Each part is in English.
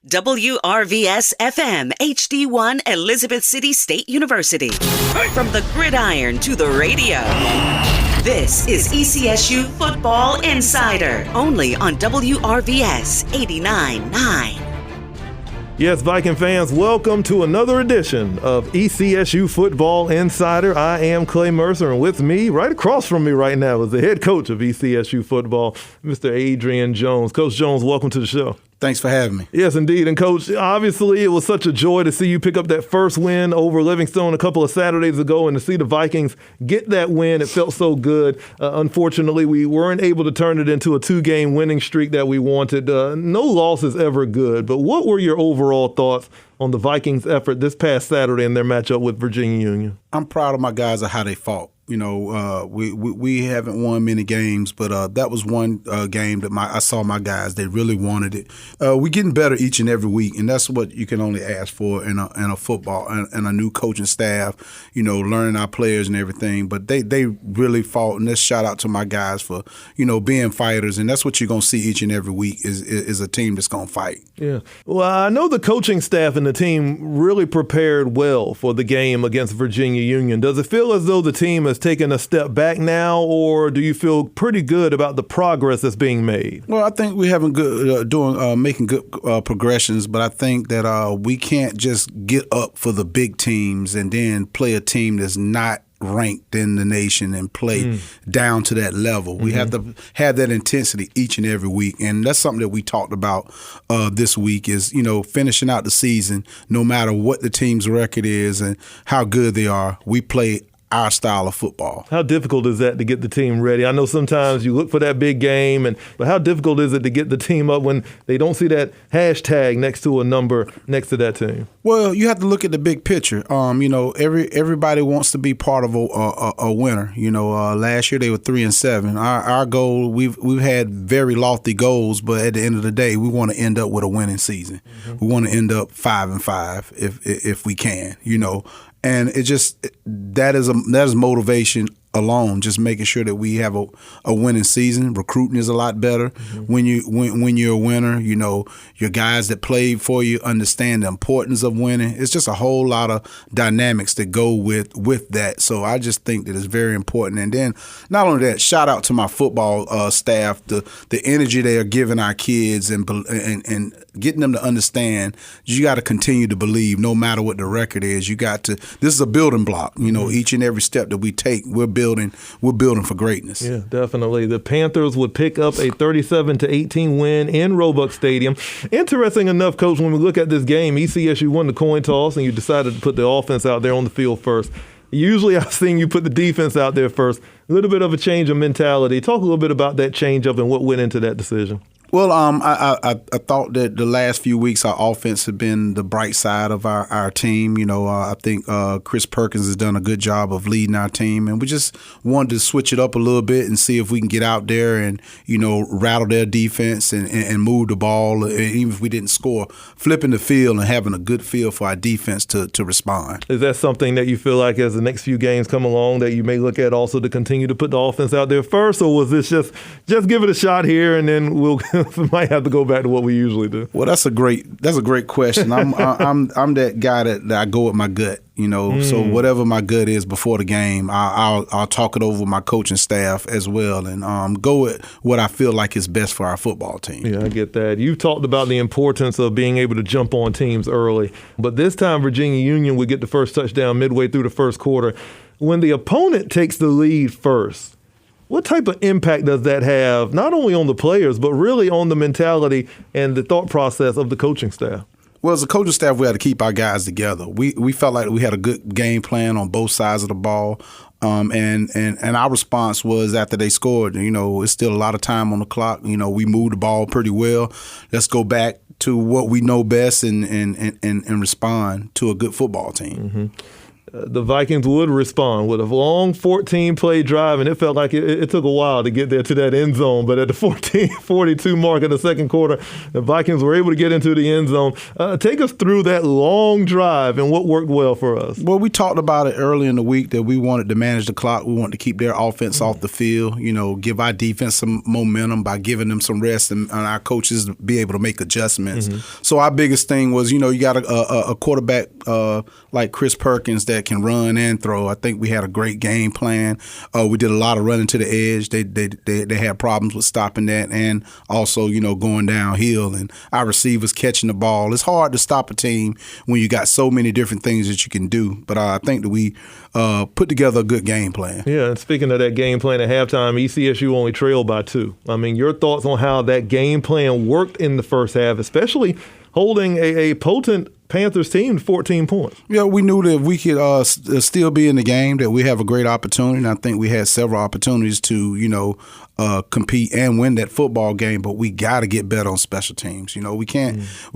WRVS-FM HD1 Elizabeth City State University. From the gridiron to the radio. This is ECSU Football Insider, only on WRVS 89.9. Yes, Viking fans, welcome to another edition of ECSU Football Insider. I am Clay Mercer, and with me, right across from me right now, is the head coach of ECSU Football, Mr. Adrian Jones. Coach Jones, welcome to the show. Thanks for having me. Yes, indeed. And, Coach, obviously it was such a joy to see you pick up that first win over Livingstone a couple of Saturdays ago, and to see the Vikings get that win. It felt so good. Unfortunately, we weren't able to turn it into a two-game winning streak that we wanted. No loss is ever good, but what were your overall thoughts on the Vikings' effort this past Saturday in their matchup with Virginia Union? I'm proud of my guys of how they fought. You know, we haven't won many games, but that was one game that I saw my guys. They really wanted it. We're getting better each and every week, and that's what you can only ask for in a football and a new coaching staff. You know, learning our players and everything. But they really fought, and let's shout out to my guys for being fighters, and that's what you're gonna see each and every week is a team that's gonna fight. Yeah. Well, I know the coaching staff and the team really prepared well for the game against Virginia Union. Does it feel as though the team has taken a step back now, or do you feel pretty good about the progress that's being made? Well, I think we're having good making good progressions, but I think that we can't just get up for the big teams and then play a team that's not ranked in the nation and play down to that level. We have to have that intensity each and every week, and that's something that we talked about this week is, finishing out the season, no matter what the team's record is and how good they are, we play our style of football. How difficult is that to get the team ready? I know sometimes you look for that big game, but how difficult is it to get the team up when they don't see that hashtag next to a number next to that team? Well, you have to look at the big picture. Everybody wants to be part of a winner. Last year they were 3-7. Our goal, we've had very lofty goals, but at the end of the day, we want to end up with a winning season. We want to end up 5-5 if we can. And it just that is motivation alone, just making sure that we have a winning season. Recruiting is a lot better when you're a winner. Your guys that played for you understand the importance of winning. It's just a whole lot of dynamics that go with that. So I just think that it's very important. And then not only that, shout out to my football staff, the energy they are giving our kids and getting them to understand you got to continue to believe no matter what the record is. You got to. This is a building block. Each and every step that we take, we're building for greatness. Yeah, definitely. The Panthers would pick up a 37-18 win in Roebuck Stadium. Interesting enough, Coach, when we look at this game, ECSU won the coin toss and you decided to put the offense out there on the field first. Usually I've seen you put the defense out there first. A little bit of a change of mentality. Talk a little bit about that change up and what went into that decision. Well, I thought that the last few weeks our offense had been the bright side of our team. I think Chris Perkins has done a good job of leading our team, and we just wanted to switch it up a little bit and see if we can get out there and rattle their defense and move the ball, even if we didn't score, flipping the field and having a good feel for our defense to respond. Is that something that you feel like as the next few games come along that you may look at also to continue to put the offense out there first, or was this just give it a shot here and then we'll we might have to go back to what we usually do? Well, that's a great question. I'm that guy that I go with my gut. So whatever my gut is before the game, I'll talk it over with my coaching staff as well and go with what I feel like is best for our football team. Yeah, I get that. You've talked about the importance of being able to jump on teams early, but this time Virginia Union would get the first touchdown midway through the first quarter. When the opponent takes the lead first, what type of impact does that have, not only on the players, but really on the mentality and the thought process of the coaching staff? Well, as a coaching staff, we had to keep our guys together. We felt like we had a good game plan on both sides of the ball. And our response was after they scored, it's still a lot of time on the clock. We moved the ball pretty well. Let's go back to what we know best and respond to a good football team. the Vikings would respond with a long 14-play drive, and it felt like it took a while to get there to that end zone. But at the 14:42 mark of the second quarter, the Vikings were able to get into the end zone. Take us through that long drive and what worked well for us. Well, we talked about it early in the week that we wanted to manage the clock. We wanted to keep their offense off the field, give our defense some momentum by giving them some rest and our coaches be able to make adjustments. So our biggest thing was, you got a quarterback like Chris Perkins that can run and throw. I think we had a great game plan. We did a lot of running to the edge. They had problems with stopping that and also, going downhill. And our receivers catching the ball. It's hard to stop a team when you got so many different things that you can do. But I think that we put together a good game plan. Yeah, and speaking of that game plan at halftime, ECSU only trailed by 2. I mean, your thoughts on how that game plan worked in the first half, especially holding a potent Panthers team to 14 points. Yeah, we knew that we could still be in the game, that we have a great opportunity, and I think we had several opportunities to, compete and win that football game, but we got to get better on special teams. We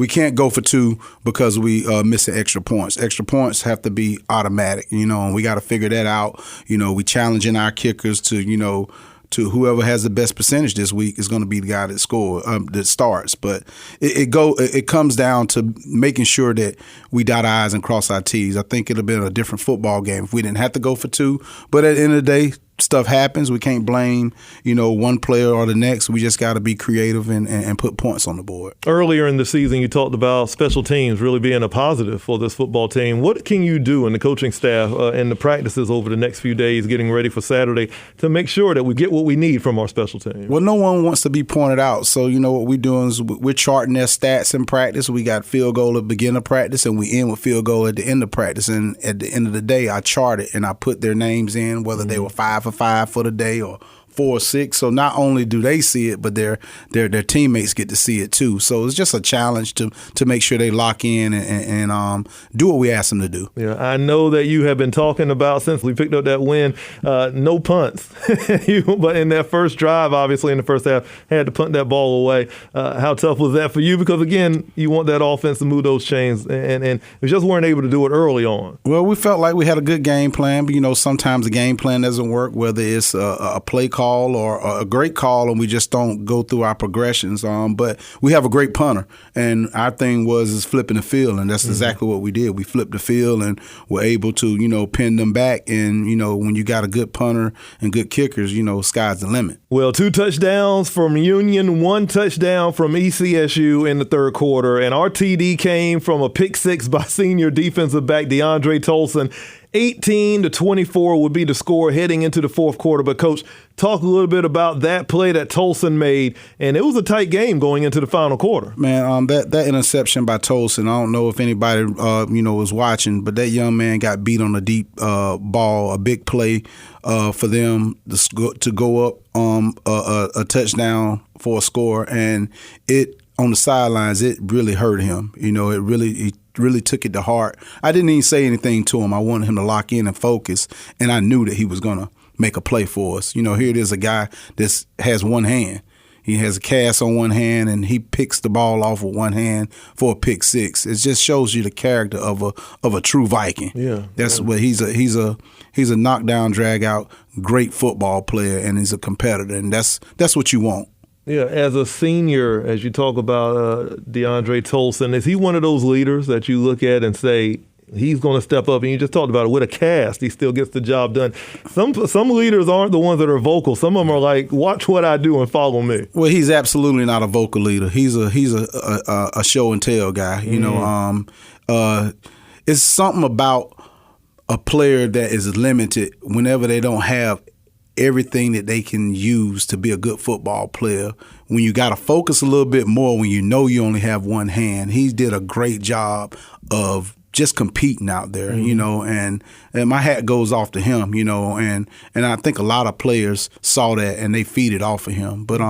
can't go for 2 because we missing extra points. Extra points have to be automatic, and we got to figure that out. We challenging our kickers to whoever has the best percentage this week is going to be the guy that that starts. But it comes down to making sure that we dot our I's and cross our T's. I think it'd have been a different football game if we didn't have to go for 2. But at the end of the day, stuff happens. We can't blame, one player or the next. We just got to be creative and put points on the board. Earlier in the season, you talked about special teams really being a positive for this football team. What can you do in the coaching staff and the practices over the next few days getting ready for Saturday to make sure that we get what we need from our special teams? Well, no one wants to be pointed out. So, what we're doing is we're charting their stats in practice. We got field goal at the beginning of practice, and we end with field goal at the end of practice. And at the end of the day, I chart it, and I put their names in, whether they were 5 for 5 for the day or 4 or 6. So not only do they see it, but their teammates get to see it too. So it's just a challenge to make sure they lock in and do what we ask them to do. Yeah, I know that you have been talking about since we picked up that win, no punts. But in that first drive, obviously in the first half, had to punt that ball away. How tough was that for you? Because again, you want that offense to move those chains, and we just weren't able to do it early on. Well, we felt like we had a good game plan, but sometimes the game plan doesn't work, whether it's a play call or a great call, and we just don't go through our progressions. But we have a great punter, and our thing was flipping the field, and that's exactly what we did. We flipped the field and were able to, pin them back. And, when you got a good punter and good kickers, sky's the limit. Well, 2 touchdowns from Union, 1 touchdown from ECSU in the third quarter, and our TD came from a pick 6 by senior defensive back DeAndre Tolson. 18-24 would be the score heading into the fourth quarter. But, Coach, talk a little bit about that play that Tolson made, and it was a tight game going into the final quarter. Man, that interception by Tolson, I don't know if anybody, was watching, but that young man got beat on a deep ball, a big play for them to go up a touchdown for a score, and it on the sidelines, it really hurt him. It really took it to heart. I didn't even say anything to him. I wanted him to lock in and focus, and I knew that he was going to make a play for us. Here it is, a guy that has one hand. He has a cast on one hand, and he picks the ball off with one hand for a pick 6. It just shows you the character of a true Viking. Yeah, that's what he's a knockdown, drag out, great football player, and he's a competitor, and that's what you want. Yeah, as a senior, as you talk about DeAndre Tolson, is he one of those leaders that you look at and say he's going to step up? And you just talked about it, with a cast, he still gets the job done. Some leaders aren't the ones that are vocal. Some of them are like, watch what I do and follow me. Well, he's absolutely not a vocal leader. He's a show and tell guy. It's something about a player that is limited whenever they don't have everything that they can use to be a good football player. When you got to focus a little bit more, when you only have one hand, he did a great job of just competing out there, and my hat goes off to him, and I think a lot of players saw that and they feed it off of him. But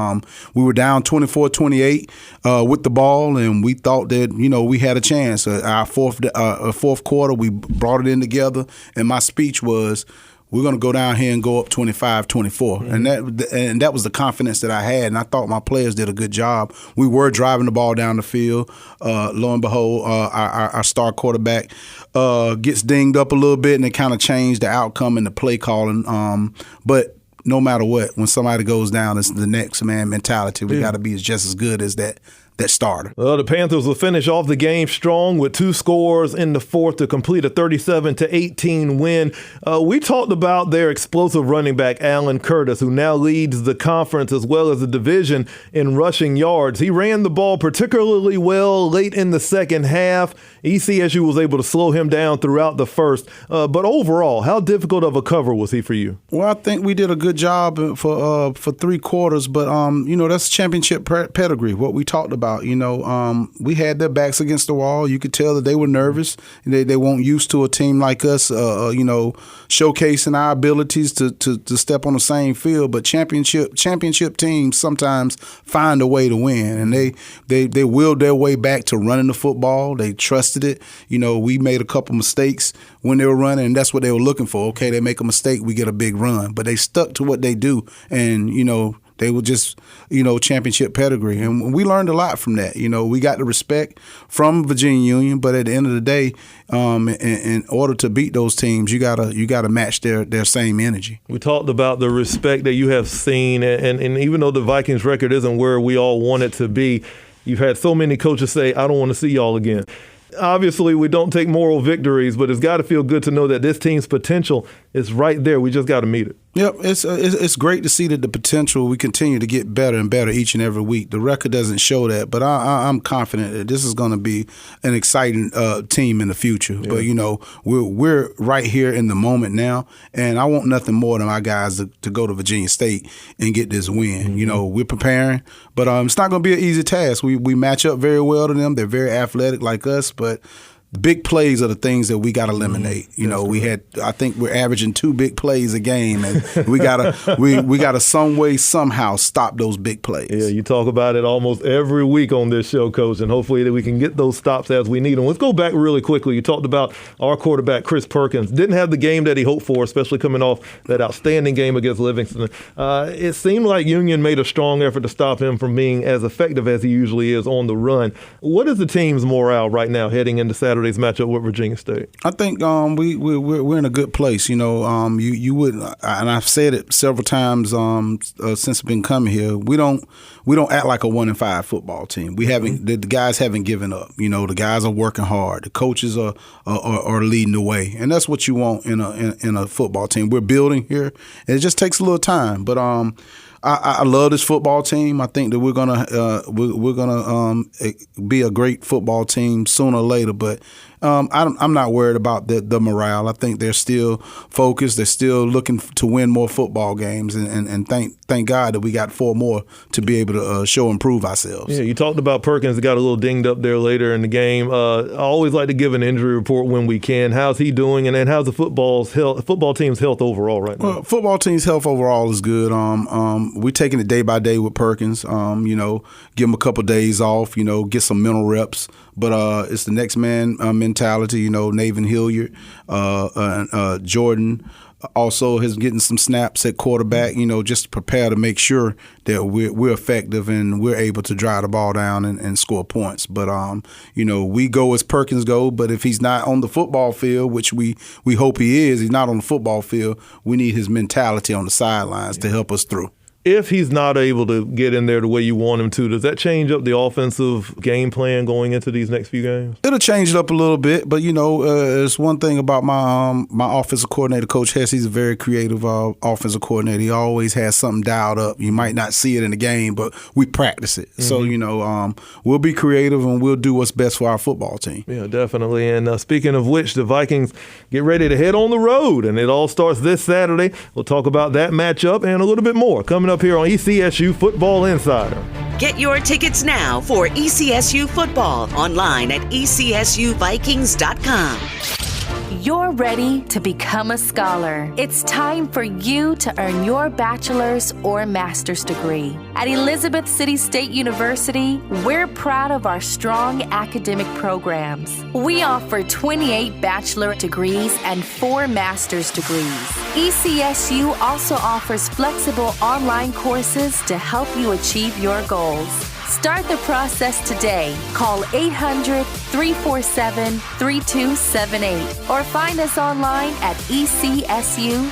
we were down 24-28 with the ball, and we thought that, we had a chance. Our fourth quarter, we brought it in together, and my speech was, we're going to go down here and go up 25-24. And that was the confidence that I had, and I thought my players did a good job. We were driving the ball down the field. Lo and behold, our star quarterback gets dinged up a little bit, and it kind of changed the outcome and the play calling. But no matter what, when somebody goes down, it's the next man mentality. We got to be just as good as that starter. Well, the Panthers will finish off the game strong with 2 scores in the fourth to complete a 37-18 win. We talked about their explosive running back, Alan Curtis, who now leads the conference as well as the division in rushing yards. He ran the ball particularly well late in the second half. ECSU was able to slow him down throughout the first. But overall, how difficult of a cover was he for you? Well, I think we did a good job for 3 quarters, but that's championship pedigree, what we talked about. We had their backs against the wall. You could tell that they were nervous. They weren't used to a team like us, showcasing our abilities to step on the same field. But championship teams sometimes find a way to win, and they willed their way back to running the football. They trusted it. We made a couple mistakes when they were running, and that's what they were looking for. Okay, they make a mistake, we get a big run. But they stuck to what they do, and they were just, championship pedigree. And we learned a lot from that. We got the respect from Virginia Union, but at the end of the day, in order to beat those teams, you gotta match their same energy. We talked about the respect that you have seen, and even though the Vikings record isn't where we all want it to be, you've had so many coaches say, I don't want to see y'all again. Obviously, we don't take moral victories, but it's got to feel good to know that this team's potential is right there. We just got to meet it. Yep, it's great to see that the potential, we continue to get better and better each and every week. The record doesn't show that, but I'm confident that this is going to be an exciting team in the future. Yeah. But, we're right here in the moment now, and I want nothing more than my guys to go to Virginia State and get this win. Mm-hmm. We're preparing, but it's not going to be an easy task. We match up very well to them. They're very athletic like us, but big plays are the things that we got to eliminate. I think we're averaging 2 big plays a game, and we gotta some way, somehow stop those big plays. Yeah, you talk about it almost every week on this show, Coach, and hopefully that we can get those stops as we need them. Let's go back really quickly. You talked about our quarterback, Chris Perkins. Didn't have the game that he hoped for, especially coming off that outstanding game against Livingston. It seemed like Union made a strong effort to stop him from being as effective as he usually is on the run. What is the team's morale right now heading into Saturday's matchup with Virginia State? I think we're in a good place. You would, and I've said it several times since I've been coming here. We don't act like a 1-5 football team. We haven't. The guys haven't given up. The guys are working hard. The coaches are leading the way, and that's what you want in a football team. We're building here, and it just takes a little time, but I love this football team. I think that we're gonna be a great football team sooner or later. But I'm not worried about the morale. I think they're still focused. They're still looking to win more football games, and thank God that we got 4 more to be able to show and prove ourselves. Yeah, you talked about Perkins that got a little dinged up there later in the game. I always like to give an injury report when we can. How's he doing, and then how's the football team's health overall right now? Well, football team's health overall is good. We're taking it day by day with Perkins. Give him a couple days off. Get some mental reps. But it's the next man mentality. Nathan Hilliard, Jordan also is getting some snaps at quarterback. Just to prepare to make sure that we're effective and we're able to drive the ball down and score points. But we go as Perkins go. But if he's not on the football field, which we hope he is, he's not on the football field. We need his mentality on the sidelines to help us through. If he's not able to get in there the way you want him to, does that change up the offensive game plan going into these next few games? It'll change it up a little bit, but it's one thing about my offensive coordinator, Coach Hess. He's a very creative offensive coordinator. He always has something dialed up. You might not see it in the game, but we practice it. Mm-hmm. So we'll be creative and we'll do what's best for our football team. Yeah, definitely. And speaking of which, the Vikings get ready to head on the road, and it all starts this Saturday. We'll talk about that matchup and a little bit more coming up here on ECSU Football Insider. Get your tickets now for ECSU football online at ECSUVikings.com. You're ready to become a scholar. It's time for you to earn your bachelor's or master's degree. At Elizabeth City State University, we're proud of our strong academic programs. We offer 28 bachelor degrees and 4 master's degrees. ECSU also offers flexible online courses to help you achieve your goals. Start the process today. Call 800-347-3278 or find us online at ecsu.edu.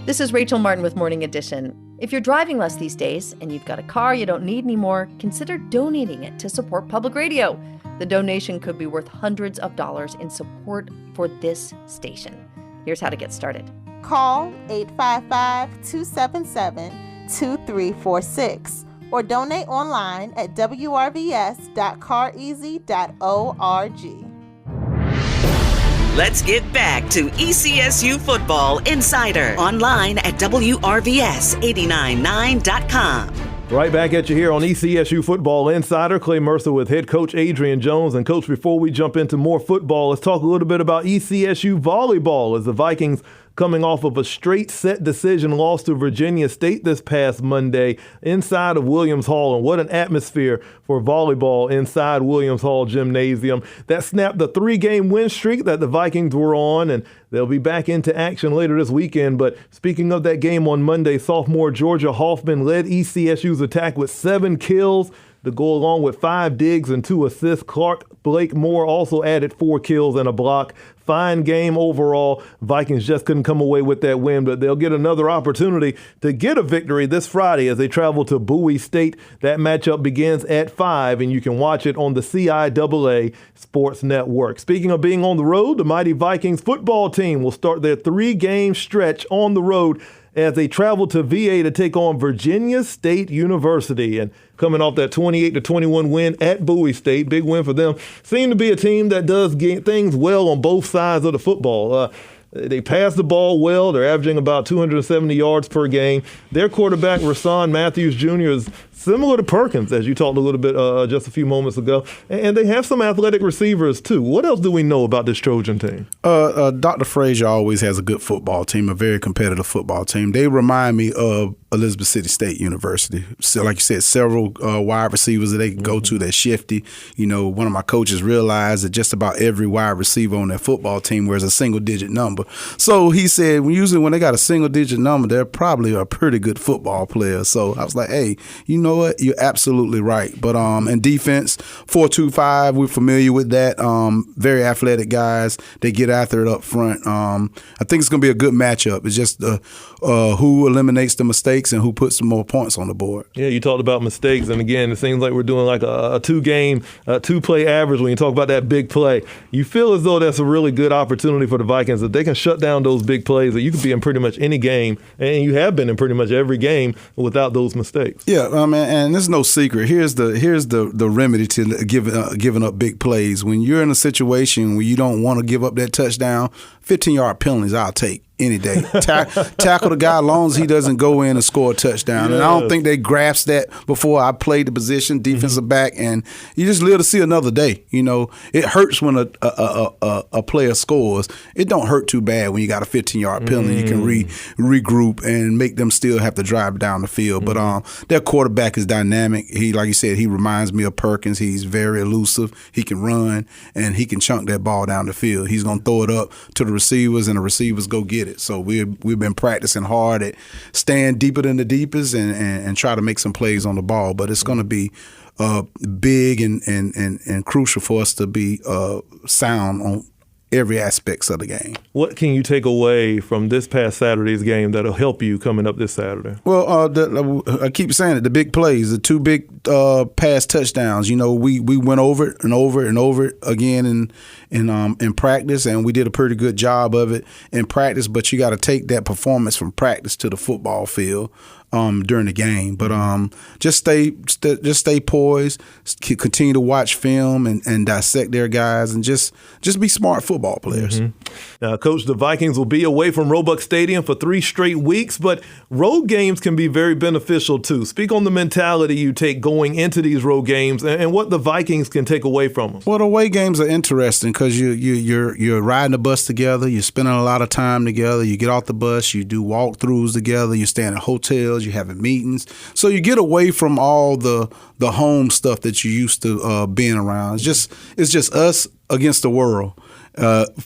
This is Rachel Martin with Morning Edition. If you're driving less these days and you've got a car you don't need anymore, consider donating it to support public radio. The donation could be worth hundreds of dollars in support for this station. Here's how to get started. Call 855-277-2346 or donate online at wrvs.careasy.org. Let's get back to ECSU Football Insider online at WRVS899.com. Right back at you here on ECSU Football Insider. Clay Mercer with head coach Adrian Jones. And coach, before we jump into more football, let's talk a little bit about ECSU volleyball as the Vikings coming off of a straight set decision loss to Virginia State this past Monday inside of Williams Hall. And what an atmosphere for volleyball inside Williams Hall Gymnasium. That snapped the 3-game win streak that the Vikings were on, and they'll be back into action later this weekend. But speaking of that game on Monday, sophomore Georgia Hoffman led ECSU's attack with 7 kills to go along with 5 digs and 2 assists. Clark Blake Moore also added 4 kills and a block. Fine game overall. Vikings just couldn't come away with that win, but they'll get another opportunity to get a victory this Friday as they travel to Bowie State. That matchup begins at 5, and you can watch it on the CIAA Sports Network. Speaking of being on the road, the mighty Vikings football team will start their 3-game stretch on the road as they travel to VA to take on Virginia State University. And coming off that 28-21 win at Bowie State, big win for them, seem to be a team that does get things well on both sides of the football. They pass the ball well. They're averaging about 270 yards per game. Their quarterback, Rasan Matthews Jr., is similar to Perkins, as you talked a little bit just a few moments ago. And they have some athletic receivers, too. What else do we know about this Trojan team? Dr. Frazier always has a good football team, a very competitive football team. They remind me of Elizabeth City State University. So, like you said, several wide receivers that they can go to. They're shifty. You know, one of my coaches realized that just about every wide receiver on their football team wears a single-digit number. So he said, usually when they got a single-digit number, they're probably a pretty good football player. So I was like, hey, you know what? You're absolutely right. But in defense, 4-2-5, we're familiar with that. Very athletic guys. They get after it up front. I think it's going to be a good matchup. It's just who eliminates the mistakes and who puts some more points on the board. Yeah, you talked about mistakes, and again, it seems like we're doing like a 2-play average when you talk about that big play. You feel as though that's a really good opportunity for the Vikings that they can shut down those big plays, that you can be in pretty much any game, and you have been in pretty much every game without those mistakes. Yeah, and there's no secret. Here's the remedy to giving up big plays. When you're in a situation where you don't want to give up that touchdown, 15-yard penalties I'll take any day. Tackle the guy as long as he doesn't go in and score a touchdown. And I don't think they grasped that before I played the position, defensive back, and you just live to see another day. You know, it hurts when a player scores. It don't hurt too bad when you got a 15-yard penalty. You can regroup and make them still have to drive down the field. But their quarterback is dynamic. He, like you said, he reminds me of Perkins. He's very elusive. He can run, and he can chunk that ball down the field. He's going to throw it up to the receivers, and the receivers go get it. So we've been practicing hard at staying deeper than the deepest and try to make some plays on the ball. But it's going to be big and crucial for us to be sound on every aspects of the game. What can you take away from this past Saturday's game that'll help you coming up this Saturday? Well, I keep saying it, the big plays, the 2 big pass touchdowns. You know, we went over it and over it and over it again in practice, and we did a pretty good job of it in practice, but you got to take that performance from practice to the football field. during the game. But just stay poised, continue to watch film and dissect their guys, and just be smart football players. Now, Coach, the Vikings will be away from Roebuck Stadium for 3 straight weeks, but road games can be very beneficial too. Speak on the mentality you take going into these road games and what the Vikings can take away from them. Well, the away games are interesting because you're riding the bus together, you're spending a lot of time together, you get off the bus, you do walkthroughs together, you're staying at hotels, you're having meetings. So you get away from all the home stuff that you used to being around. It's just us against the world.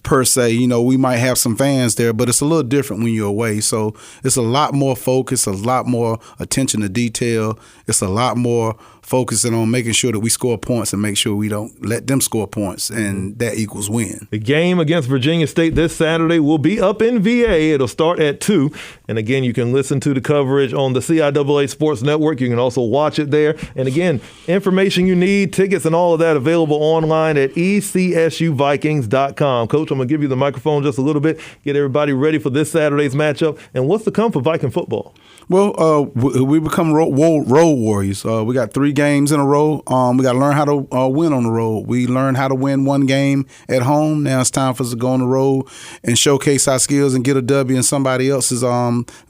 Per se, we might have some fans there, but it's a little different when you're away. So it's a lot more focus, a lot more attention to detail. It's a lot more focusing on making sure that we score points and make sure we don't let them score points, and that equals win. The game against Virginia State this Saturday will be up in VA. It'll start at 2. And again, you can listen to the coverage on the CIAA Sports Network. You can also watch it there. And again, information you need, tickets and all of that available online at ECSUVikings.com. Coach, I'm going to give you the microphone just a little bit, get everybody ready for this Saturday's matchup. And what's to come for Viking football? Well, we become road warriors. We got 3 games in a row. We got to learn how to win on the road. We learned how to win 1 game at home. Now it's time for us to go on the road and showcase our skills and get a W in somebody else's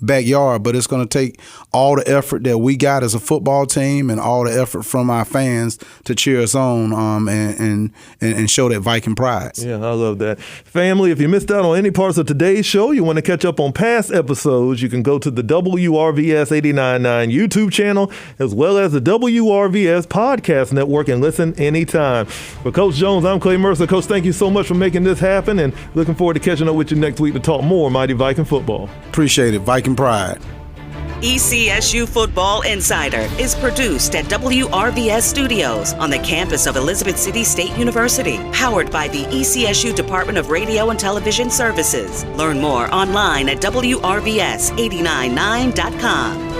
backyard. But it's going to take all the effort that we got as a football team and all the effort from our fans to cheer us on and show that Viking pride. Yeah, I love that. Family, if you missed out on any parts of today's show, you want to catch up on past episodes, you can go to the WRVS 89.9 YouTube channel as well as the WRVS Podcast Network and listen anytime. For Coach Jones, I'm Clay Mercer. Coach, thank you so much for making this happen, and looking forward to catching up with you next week to talk more Mighty Viking football. Appreciate it. Viking pride. ECSU Football Insider is produced at WRVS Studios on the campus of Elizabeth City State University, powered by the ECSU Department of Radio and Television Services. Learn more online at WRVS899.com.